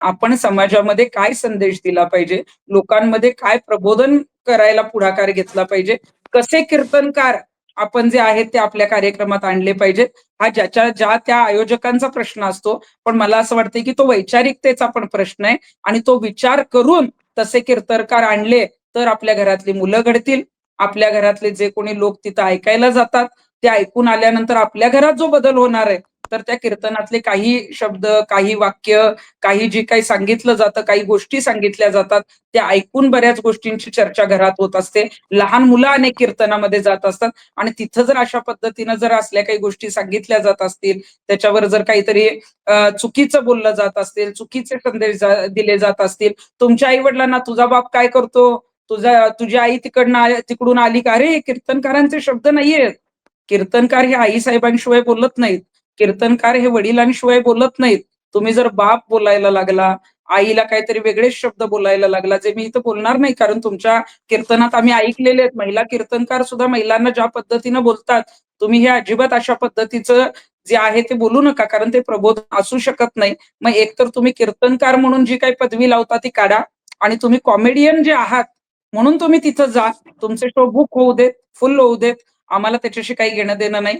आपण समाजामध्ये काय संदेश दिला पाहिजे, लोकांमध्ये काय प्रबोधन करायला पुढाकार घेतला पाहिजे, कसे कीर्तनकार आपण जे आहेत ते आपल्या कार्यक्रमात आणले पाहिजेत, हा ज्या त्या आयोजकांचा प्रश्न असतो. पण मला असं वाटतंय, की तो वैचारिकतेचा पण प्रश्न आहे आणि तो विचार करून तसे कीर्तनकार आणले, तर आपल्या घरातली मुलं घडतील. आपल्या घरातले जे कोणी लोक तिथं ऐकायला जातात, ते ऐकून आल्यानंतर आपल्या घरात जो बदल होणार आहे, तर त्या कीर्तनातले काही शब्द, काही वाक्य, काही जे काही सांगितलं जातं, काही गोष्टी सांगितल्या जातात, त्या ऐकून बऱ्याच गोष्टींची चर्चा घरात होत असते. लहान मुलं अनेक कीर्तनामध्ये जात असतात आणि तिथं जर अशा पद्धतीनं जर असल्या काही गोष्टी सांगितल्या जात असतील, त्याच्यावर जर काहीतरी चुकीचं बोललं जात असेल, चुकीचे संदेश दिले जात असतील, तुमच्या आई-वडिलांना तुझा बाप काय करतो? तुझी आई तिकडून आली का? अरे, हे कीर्तनकारांचे शब्द नाहीयेत. कीर्तनकार हे आई-साहेबांशिवाय बोलत नाहीत. कीर्तनकार हे वडिलांशिवाय बोलत नाहीत. तुम्ही जर बाप बोलायला लागला, आईला काहीतरी वेगळेच शब्द बोलायला लागला, जे मी इथं बोलणार नाही, कारण तुमच्या कीर्तनात आम्ही ऐकलेले आहेत. महिला कीर्तनकार सुद्धा महिलांना ज्या पद्धतीनं बोलतात, तुम्ही हे अजिबात अशा पद्धतीचं जे आहे ते बोलू नका, कारण ते प्रबोधन असू शकत नाही. मग एकतर तुम्ही कीर्तनकार म्हणून जी काही पदवी लावता ती काढा आणि तुम्ही कॉमेडियन जे आहात, म्हणून तुम्ही तिथं जा. तुमचे शो बुक होऊ देत, फुल होऊ देत. आम्हाला त्याच्याशी काही घेणं-देणं नाही.